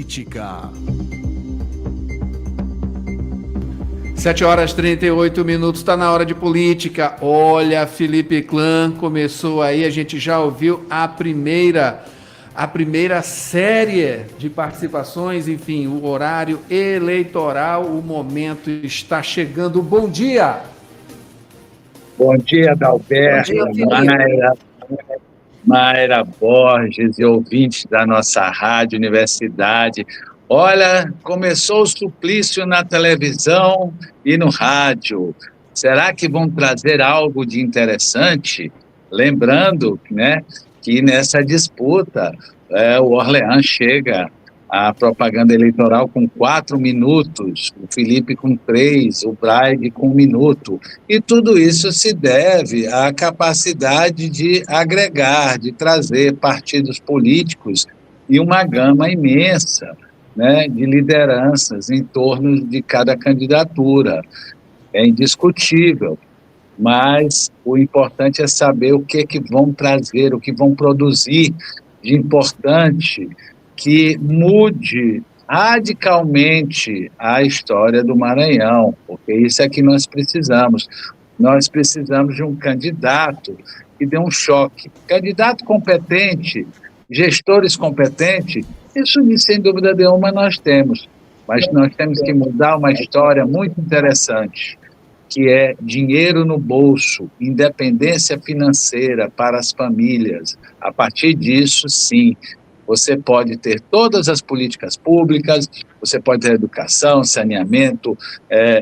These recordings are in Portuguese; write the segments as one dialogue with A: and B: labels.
A: política. 7h38, está na hora de política. Olha, Felipe Clã começou aí, a gente já ouviu a primeira série de participações, enfim, o horário eleitoral, o momento está chegando. Bom dia!
B: Bom dia, Adalberto, Mayra Borges e ouvintes da nossa rádio Universidade. Olha, começou o suplício na televisão e no rádio. Será que vão trazer algo de interessante? Lembrando, né, que nessa disputa o Orleans chega à propaganda eleitoral com 4 minutos, o Felipe com 3, o Braide com 1 minuto. E tudo isso se deve à capacidade de agregar, de trazer partidos políticos e uma gama imensa, né, de lideranças em torno de cada candidatura. É indiscutível, mas o importante é saber o que vão trazer, o que vão produzir de importante que mude radicalmente a história do Maranhão, porque isso é que nós precisamos. Nós precisamos de um candidato que dê um choque. Candidato competente, gestores competentes, isso sem dúvida nenhuma nós temos, mas nós temos que mudar uma história muito interessante, que é dinheiro no bolso, independência financeira para as famílias. A partir disso, sim, você pode ter todas as políticas públicas, você pode ter educação, saneamento,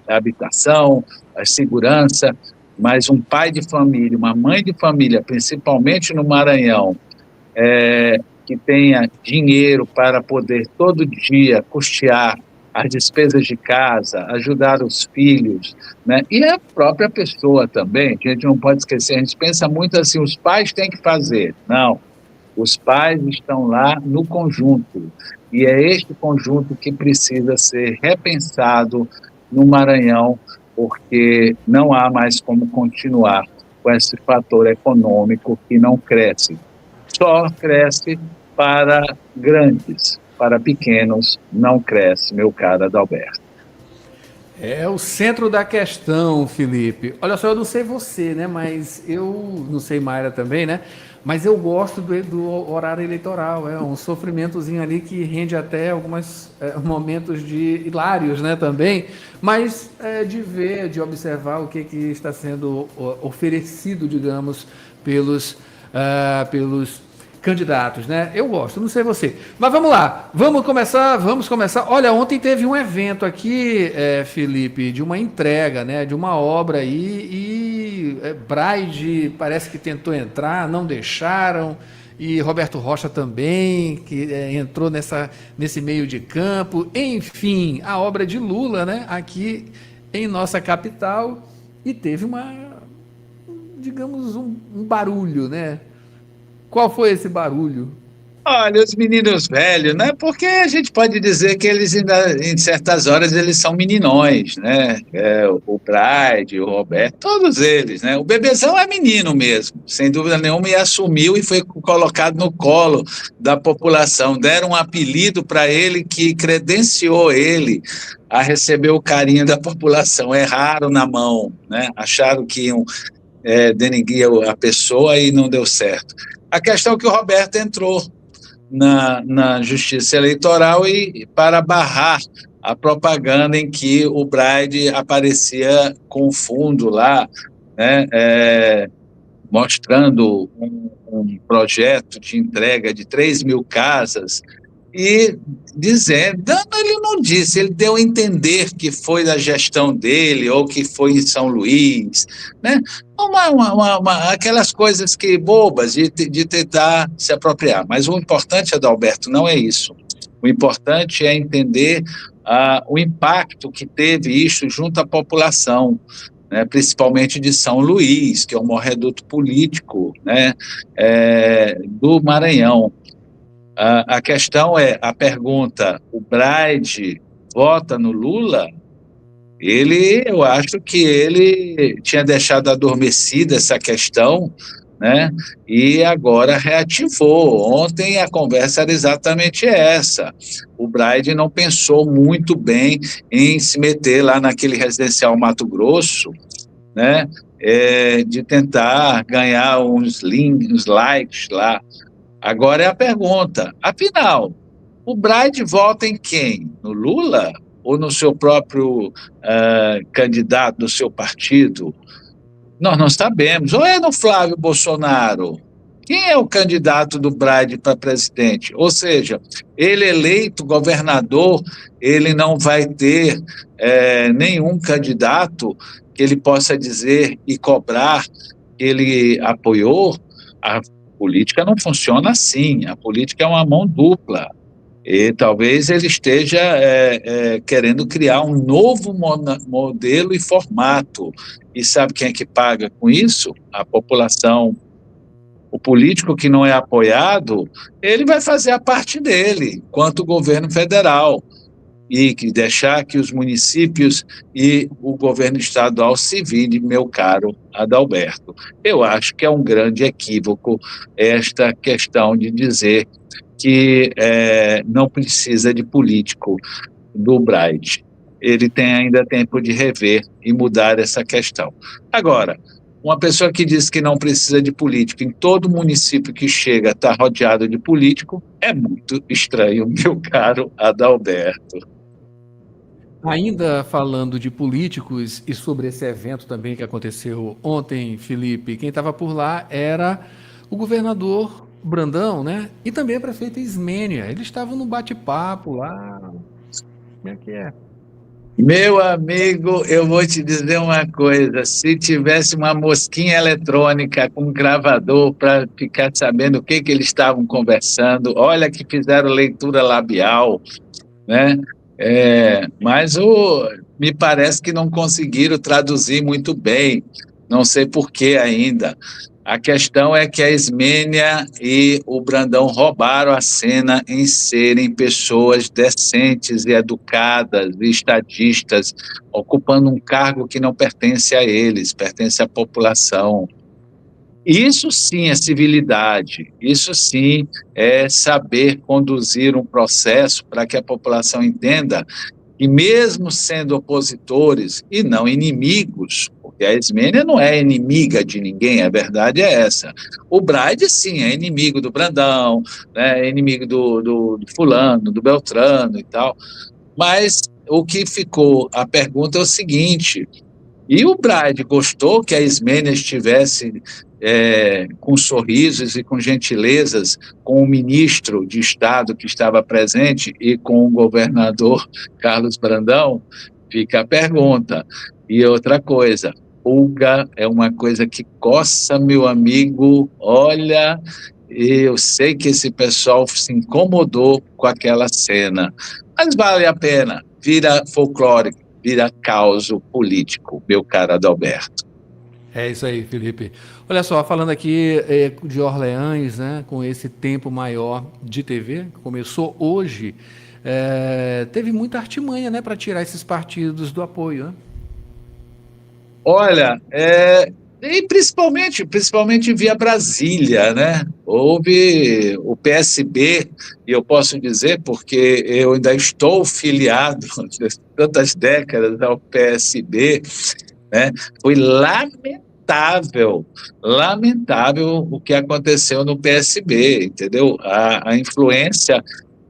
B: habitação, segurança, mas um pai de família, uma mãe de família, principalmente no Maranhão, que tenha dinheiro para poder todo dia custear as despesas de casa, ajudar os filhos, né? E a própria pessoa também, a gente não pode esquecer, a gente pensa muito assim, os pais têm que fazer. Não, os pais estão lá no conjunto, e é este conjunto que precisa ser repensado no Maranhão, porque não há mais como continuar com esse fator econômico que não cresce. Só cresce para grandes, para pequenos não cresce, meu caro Adalberto.
A: É o centro da questão, Felipe. Olha só, eu não sei você, né? Mas eu não sei Mayra também, né? Mas eu gosto do horário eleitoral. É um sofrimentozinho ali que rende até alguns momentos de hilários, né? Também. Mas de ver, de observar o que está sendo oferecido, digamos, pelos candidatos, né? Eu gosto, não sei você. Mas vamos lá, vamos começar. Olha, ontem teve um evento aqui, Felipe, de uma entrega, né? De uma obra aí, e Braide parece que tentou entrar, não deixaram, e Roberto Rocha também, que entrou nesse meio de campo. Enfim, a obra de Lula, né? Aqui em nossa capital, e teve digamos, um barulho, né? Qual foi esse barulho?
B: Olha, os meninos velhos, né? Porque a gente pode dizer que eles ainda, em certas horas, eles são meninões, né? O Braide, o Roberto, todos eles, né? O Bebezão é menino mesmo, sem dúvida nenhuma, e assumiu e foi colocado no colo da população. Deram um apelido para ele que credenciou ele a receber o carinho da população. Erraram na mão, né? Acharam que iam denegrir a pessoa e não deu certo. A questão é que o Roberto entrou na Justiça Eleitoral e para barrar a propaganda em que o Braide aparecia com o fundo lá, né, mostrando um projeto de entrega de 3.000 casas e dizendo, ele não disse, ele deu a entender que foi da gestão dele ou que foi em São Luís, né? Aquelas coisas que bobas de tentar se apropriar. Mas o importante, Adalberto, não é isso. O importante é entender o impacto que teve isso junto à população, né, principalmente de São Luís, que é o maior reduto político, né, do Maranhão. A questão a pergunta, o Braide vota no Lula? Eu acho que ele tinha deixado adormecida essa questão, né? E agora reativou. Ontem a conversa era exatamente essa. O Braide não pensou muito bem em se meter lá naquele residencial Mato Grosso, né? De tentar ganhar uns links, uns likes lá. Agora é a pergunta, afinal, o Braide vota em quem? No Lula ou no seu próprio candidato do seu partido? Nós não sabemos. Ou é no Flávio Bolsonaro? Quem é o candidato do Braide para presidente? Ou seja, ele eleito governador, ele não vai ter nenhum candidato que ele possa dizer e cobrar que ele apoiou. A política não funciona assim, a política é uma mão dupla. E talvez ele esteja querendo criar um novo modelo e formato. E sabe quem é que paga com isso? A população. O político que não é apoiado, ele vai fazer a parte dele, quanto o governo federal, e que deixar que os municípios e o governo estadual se virem, meu caro Adalberto. Eu acho que é um grande equívoco esta questão de dizer que não precisa de político do Braide. Ele tem ainda tempo de rever e mudar essa questão. Agora, uma pessoa que diz que não precisa de político em todo município que chega está rodeado de político, é muito estranho, meu caro Adalberto.
A: Ainda falando de políticos e sobre esse evento também que aconteceu ontem, Felipe, quem estava por lá era o governador Brandão, né? E também a prefeita Ismênia. Eles estavam no bate-papo lá. Como é que é?
B: Meu amigo, eu vou te dizer uma coisa, se tivesse uma mosquinha eletrônica com um gravador para ficar sabendo o que eles estavam conversando, olha que fizeram leitura labial, né? Mas me parece que não conseguiram traduzir muito bem, não sei por que ainda. A questão é que a Ismênia e o Brandão roubaram a cena em serem pessoas decentes e educadas e estadistas, ocupando um cargo que não pertence a eles, pertence à população. Isso sim é civilidade, isso sim é saber conduzir um processo para que a população entenda que mesmo sendo opositores e não inimigos, porque a Ismênia não é inimiga de ninguém, a verdade é essa. O Braide, sim, é inimigo do Brandão, né, é inimigo do fulano, do Beltrano e tal, mas o que ficou, a pergunta é o seguinte, e o Braide gostou que a Ismênia estivesse com sorrisos e com gentilezas com o ministro de Estado que estava presente e com o governador Carlos Brandão? Fica a pergunta. E outra coisa, pulga é uma coisa que coça, meu amigo, olha, eu sei que esse pessoal se incomodou com aquela cena, mas vale a pena, vira folclórico, vira caos político, meu caro Adalberto.
A: É isso aí, Felipe. Olha só, falando aqui de Orleans, né, com esse tempo maior de TV, que começou hoje, teve muita artimanha, né, para tirar esses partidos do apoio, né?
B: Olha, e principalmente via Brasília, né? Houve o PSB, e eu posso dizer porque eu ainda estou filiado tantas décadas ao PSB, né? Foi lamentável o que aconteceu no PSB, entendeu? A influência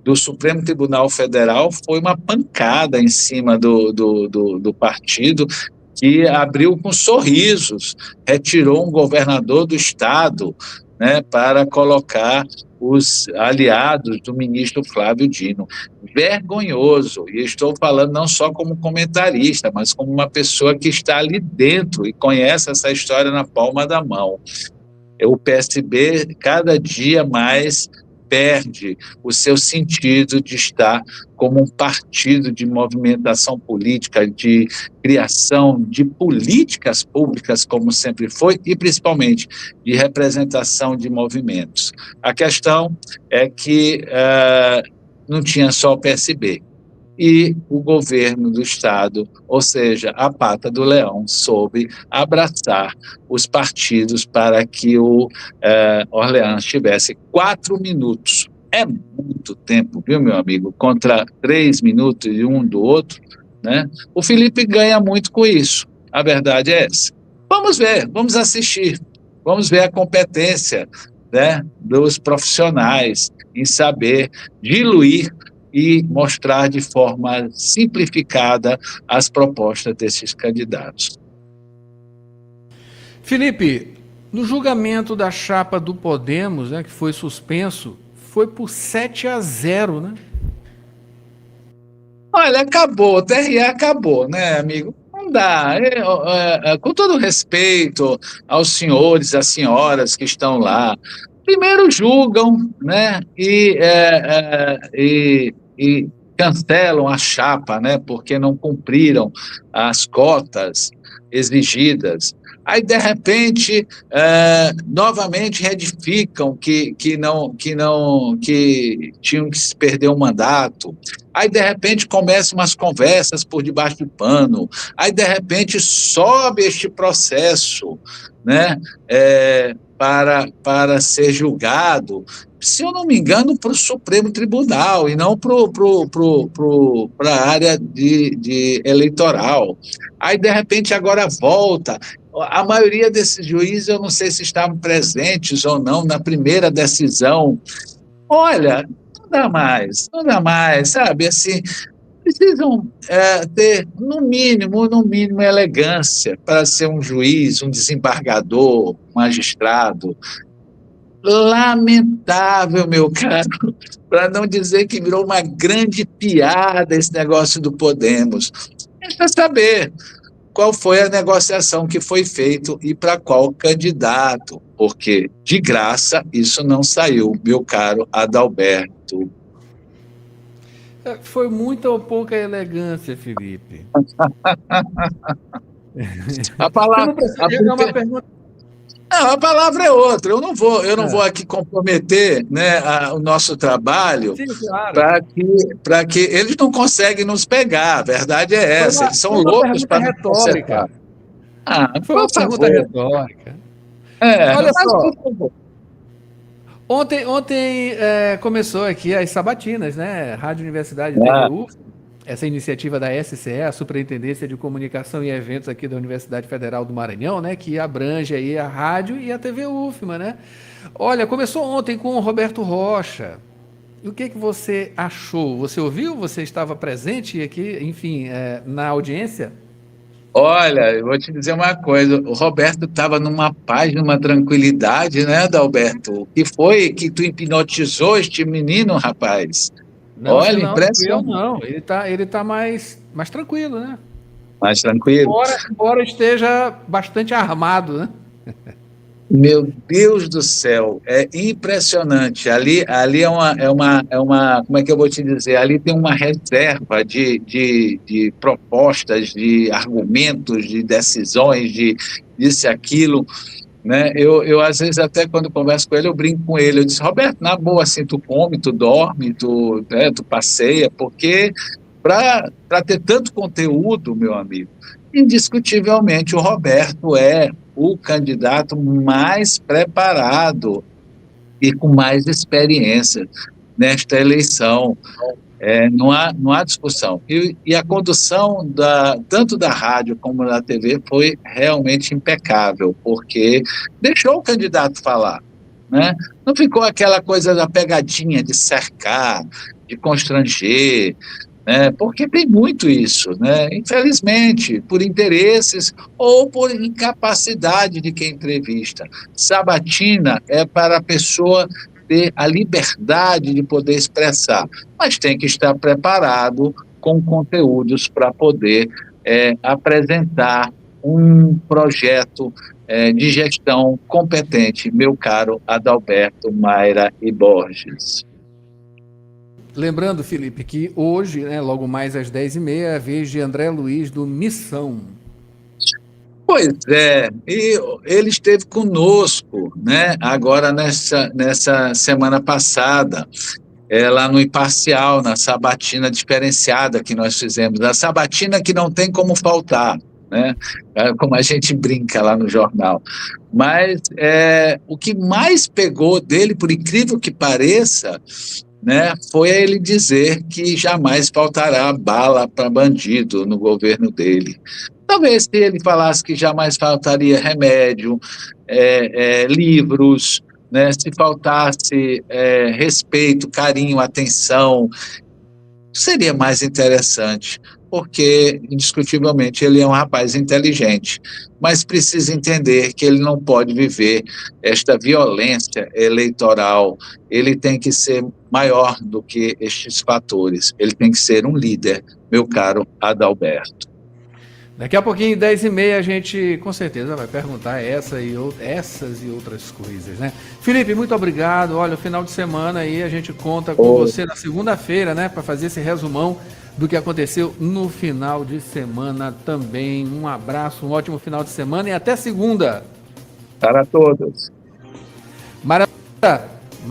B: do Supremo Tribunal Federal foi uma pancada em cima do partido, que abriu com sorrisos, retirou um governador do estado, né, para colocar os aliados do ministro Flávio Dino. Vergonhoso, e estou falando não só como comentarista, mas como uma pessoa que está ali dentro e conhece essa história na palma da mão. O PSB cada dia mais perde o seu sentido de estar como um partido de movimentação política, de criação de políticas públicas, como sempre foi, e principalmente de representação de movimentos. A questão é que não tinha só o PSB. e o governo do Estado, ou seja, a pata do leão, soube abraçar os partidos para que o Orleans tivesse 4 minutos. É muito tempo, viu, meu amigo? Contra 3 minutos de um do outro, né? O Felipe ganha muito com isso. A verdade é essa. Vamos ver, vamos assistir, vamos ver a competência, né, dos profissionais em saber diluir e mostrar de forma simplificada as propostas desses candidatos.
A: Felipe, no julgamento da chapa do Podemos, né, que foi suspenso, foi por 7-0, né?
B: Olha, acabou, o TRE acabou, né, amigo? Não dá. Com todo respeito aos senhores, às senhoras que estão lá, primeiro julgam, né, e cancelam a chapa, né, porque não cumpriram as cotas exigidas. Aí, de repente, novamente retificam que tinham que se perder o mandato. Aí, de repente, começam umas conversas por debaixo do pano. Aí, de repente, sobe este processo, né, para ser julgado, se eu não me engano, para o Supremo Tribunal e não para a área de eleitoral. Aí, de repente, agora volta. A maioria desses juízes, eu não sei se estavam presentes ou não na primeira decisão. Olha, não dá mais, sabe? Assim, precisam ter, no mínimo, elegância para ser um juiz, um desembargador, um magistrado. Lamentável, meu caro, para não dizer que virou uma grande piada esse negócio do Podemos. Resta saber qual foi a negociação que foi feita e para qual candidato, porque de graça isso não saiu, meu caro Adalberto.
A: Foi muita ou pouca elegância, Felipe?
B: A palavra, a palavra é outra. Eu não vou aqui comprometer, né, o nosso trabalho.
A: Sim, claro.
B: Para que eles não conseguem nos pegar. A verdade é essa. Eles são loucos para nos consertar.
A: Foi uma pergunta retórica.
B: Olha só.
A: Ontem começou aqui as sabatinas, né? Rádio Universidade TVU, essa iniciativa da SCE, a Superintendência de Comunicação e Eventos aqui da Universidade Federal do Maranhão, né? Que abrange aí a rádio e a TV UFMA, né? Olha, começou ontem com o Roberto Rocha. E o que você achou? Você ouviu? Você estava presente aqui, enfim, na audiência?
B: Olha, eu vou te dizer uma coisa, o Roberto estava numa paz, numa tranquilidade, né, Adalberto? O que foi que tu hipnotizou este menino, rapaz?
A: Não,
B: olha, impressionante.
A: Não, ele tá mais tranquilo, né?
B: Mais tranquilo?
A: Embora esteja bastante armado, né?
B: Meu Deus do céu, é impressionante. Ali é uma, como é que eu vou te dizer? Ali tem uma reserva de propostas, de argumentos, de decisões, de isso e aquilo, né? Eu, às vezes, até quando converso com ele, eu brinco com ele. Eu disse, Roberto, na boa, assim, tu come, tu dorme, tu passeia, porque para ter tanto conteúdo, meu amigo, indiscutivelmente o Roberto é o candidato mais preparado e com mais experiência nesta eleição. Não há discussão. E a condução tanto da rádio como da TV foi realmente impecável, porque deixou o candidato falar, né? Não ficou aquela coisa da pegadinha de cercar, de constranger, porque tem muito isso, né? Infelizmente, por interesses ou por incapacidade de quem entrevista. Sabatina é para a pessoa ter a liberdade de poder expressar, mas tem que estar preparado com conteúdos para poder apresentar um projeto de gestão competente, meu caro Adalberto Mayra e Borges.
A: Lembrando, Felipe, que hoje, né, logo mais às 10h30, é a vez de André Luiz do Missão.
B: Pois é, e ele esteve conosco, né, agora nessa semana passada, lá no Imparcial, na sabatina diferenciada que nós fizemos, a sabatina que não tem como faltar, né? Como a gente brinca lá no jornal. Mas o que mais pegou dele, por incrível que pareça, né, foi ele dizer que jamais faltará bala para bandido no governo dele. Talvez se ele falasse que jamais faltaria remédio, livros, né, se faltasse respeito, carinho, atenção, seria mais interessante, porque, indiscutivelmente, ele é um rapaz inteligente, mas precisa entender que ele não pode viver esta violência eleitoral, ele tem que ser maior do que estes fatores, ele tem que ser um líder, meu caro Adalberto.
A: Daqui a pouquinho, 10h30, a gente com certeza vai perguntar essas e outras coisas, né? Felipe, muito obrigado. Olha, o final de semana aí a gente conta com você na segunda-feira, né? Para fazer esse resumão do que aconteceu no final de semana também. Um abraço, um ótimo final de semana e até segunda.
B: Para todos.
A: Maravilha.